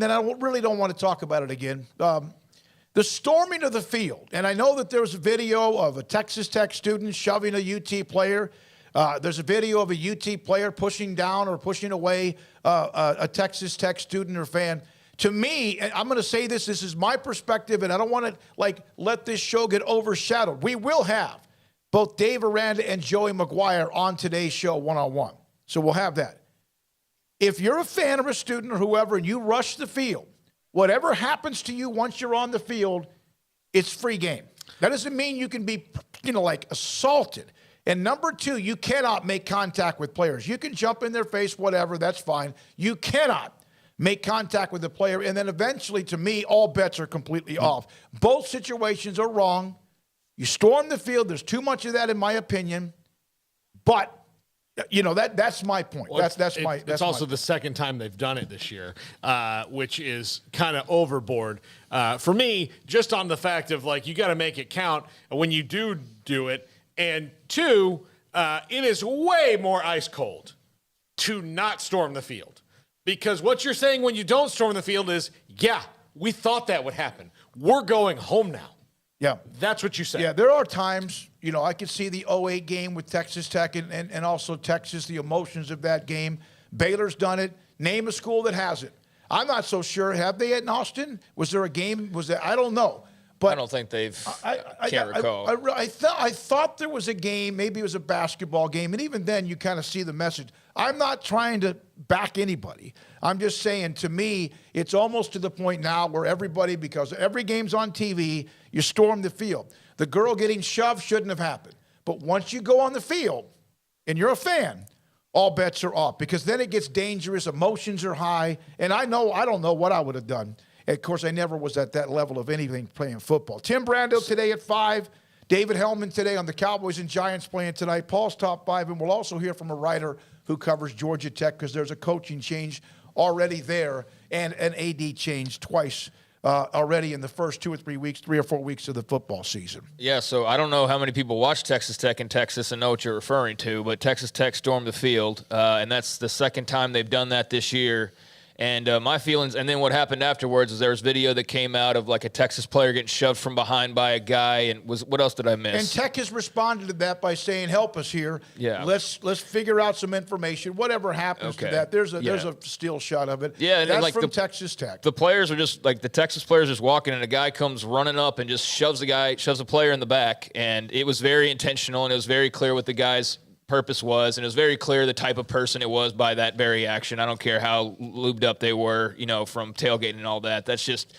then I really don't want to talk about it again. The storming of the field, and I know that there was a video of a Texas Tech student shoving a UT player. There's a video of a UT player pushing down or pushing away a Texas Tech student or fan. To me, and I'm going to say this is my perspective, and I don't want to let this show get overshadowed. We will have both Dave Aranda and Joey McGuire on today's show one-on-one. So we'll have that. If you're a fan or a student or whoever and you rush the field, whatever happens to you once you're on the field, it's free game. That doesn't mean you can be, assaulted. And number two, you cannot make contact with players. You can jump in their face, whatever, that's fine. You cannot make contact with the player. And then eventually, to me, all bets are completely off. Both situations are wrong. You storm the field. There's too much of that, in my opinion. But that's my point. Well, That's also the second time they've done it this year, which is kind of overboard for me. Just on the fact of you got to make it count when you do it, and two, it is way more ice cold to not storm the field, because what you're saying when you don't storm the field is, yeah, we thought that would happen. We're going home now. Yeah. That's what you said. Yeah, there are times, I could see the 08 game with Texas Tech and also Texas, the emotions of that game. Baylor's done it. Name a school that has it. I'm not so sure. Have they in Austin? Was there a game? I don't know. But I don't think they've. Can't recall. I thought there was a game. Maybe it was a basketball game. And even then, you kind of see the message. I'm not trying to back anybody. I'm just saying, to me, it's almost to the point now where everybody, because every game's on TV, you storm the field. The girl getting shoved shouldn't have happened. But once you go on the field and you're a fan, all bets are off, because then it gets dangerous. Emotions are high. And I don't know what I would have done. Of course, I never was at that level of anything playing football. Tim Brando today at 5. David Hellman today on the Cowboys and Giants playing tonight. Paul's top 5, and we'll also hear from a writer who covers Georgia Tech, because there's a coaching change already there and an AD change twice already in the first 2 or 3 weeks, 3 or 4 weeks of the football season. Yeah, so I don't know how many people watch Texas Tech in Texas and know what you're referring to, but Texas Tech stormed the field, and that's the second time they've done that this year. And my feelings, and then what happened afterwards is there was video that came out of a Texas player getting shoved from behind by a guy, and what else did I miss? And Tech has responded to that by saying, "Help us here. Yeah, let's figure out some information. Whatever happens to that, there's a still shot of it. Yeah, and that's from Texas Tech. The players are just the Texas players just walking, and a guy comes running up and just shoves a player in the back, and it was very intentional, and it was very clear what the guy's purpose was, and it was very clear the type of person it was by that very action. I don't care how lubed up they were, from tailgating and all that. That's just,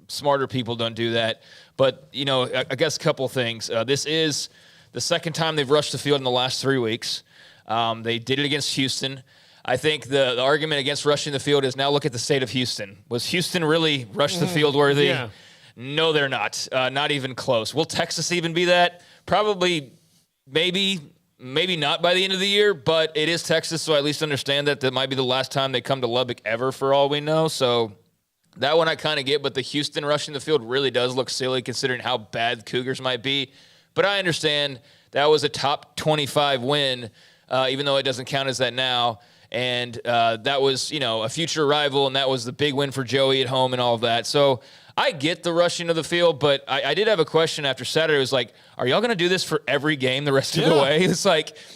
smarter people don't do that. But, I guess a couple things. This is the second time they've rushed the field in the last 3 weeks. They did it against Houston. I think the argument against rushing the field is now look at the state of Houston. Was Houston really rush the field worthy? Yeah. No, they're not. Not even close. Will Texas even be that? Probably. Maybe not by the end of the year, but it is Texas, so I at least understand that might be the last time they come to Lubbock ever, for all we know. So that one I kind of get, but the Houston rushing the field really does look silly considering how bad the Cougars might be. But I understand that was a top 25 win, even though it doesn't count as that now. And that was, a future rival, and that was the big win for Joey at home and all of that. So I get the rushing of the field, but I did have a question after Saturday. It was are y'all going to do this for every game the rest of the way? It's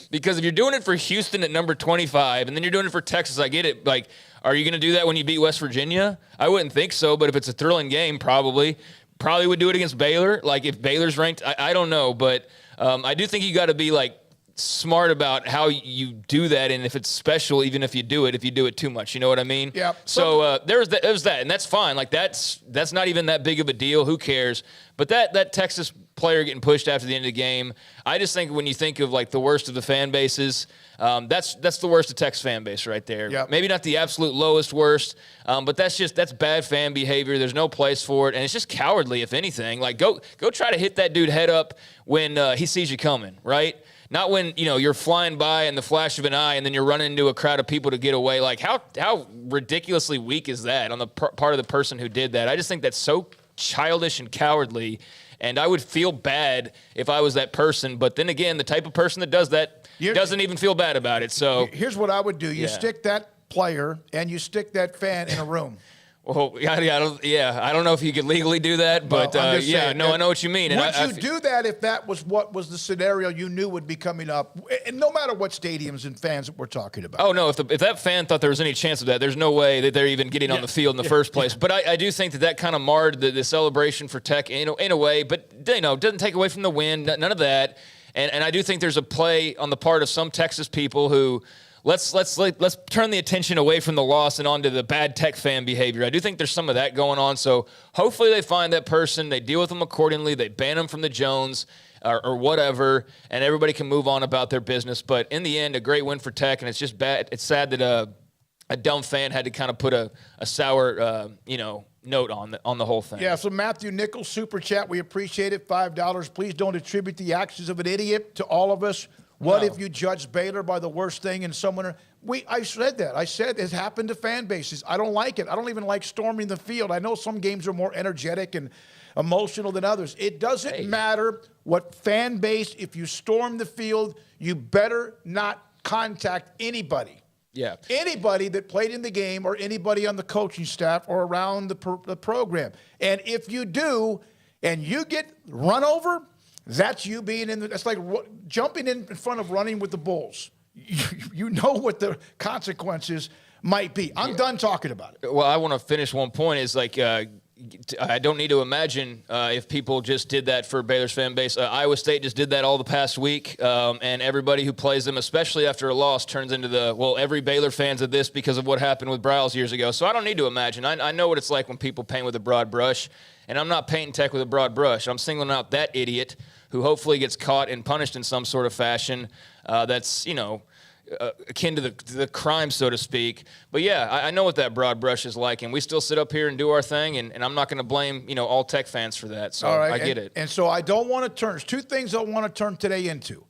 because if you're doing it for Houston at number 25 and then you're doing it for Texas, I get it. Are you going to do that when you beat West Virginia? I wouldn't think so, but if it's a thrilling game, probably would do it against Baylor. If Baylor's ranked, I don't know, but I do think you got to be smart about how you do that, and if it's special, even if you do it too much, you know what I mean? Yeah. So there's that, and that's fine. That's not even that big of a deal. Who cares? But that Texas player getting pushed after the end of the game, I just think when you think of the worst of the fan bases, that's the worst of Texas fan base right there. Yep. Maybe not the absolute lowest worst, but that's bad fan behavior. There's no place for it, and it's just cowardly, if anything. Go try to hit that dude head up when he sees you coming, right? Not when, you're flying by in the flash of an eye and then you're running into a crowd of people to get away. How ridiculously weak is that on the part of the person who did that? I just think that's so childish and cowardly, and I would feel bad if I was that person. But then again, the type of person that does that doesn't even feel bad about it. So here's what I would do. You stick that player and you stick that fan in a room. Well, I don't know if you could legally do that, but Well, I'm just saying, I know what you mean. Would you do that if that was what was the scenario you knew would be coming up, and no matter what stadiums and fans that we're talking about? Oh, no, if that fan thought there was any chance of that, there's no way that they're even getting on the field in the first place. But I do think that kind of marred the celebration for Tech in a way, but doesn't take away from the win, none of that. And I do think there's a play on the part of some Texas people who let's turn the attention away from the loss and onto the bad Tech fan behavior. I do think there's some of that going on. So hopefully they find that person, they deal with them accordingly, they ban them from the Jones or whatever, and everybody can move on about their business. But in the end, a great win for Tech, and it's just bad. It's sad that a dumb fan had to kind of put a sour note on the whole thing. Yeah, so Matthew Nichols, Super Chat, we appreciate it, $5. Please don't attribute the actions of an idiot to all of us. What if you judge Baylor by the worst thing and someone... I said that. I said it happened to fan bases. I don't like it. I don't even like storming the field. I know some games are more energetic and emotional than others. It doesn't matter what fan base. If you storm the field, you better not contact anybody. Yeah. Anybody that played in the game or anybody on the coaching staff or around the program. And if you do and you get run over... That's you being in that's like jumping in front of running with the bulls. You know what the consequences might be. I'm done talking about it. Well, I want to finish one point is like, I don't need to imagine if people just did that for Baylor's fan base. Iowa State just did that all the past week, and everybody who plays them, especially after a loss, turns into every Baylor fan's of this because of what happened with Bryles years ago. So I don't need to imagine. I know what it's like when people paint with a broad brush, and I'm not painting Tech with a broad brush. I'm singling out that idiot who hopefully gets caught and punished in some sort of fashion that's, akin to the crime, so to speak. But, yeah, I know what that broad brush is like, and we still sit up here and do our thing, and I'm not going to blame, all Tech fans for that. So all right, I get it. And so I don't want to turn – there's two things I want to turn today into.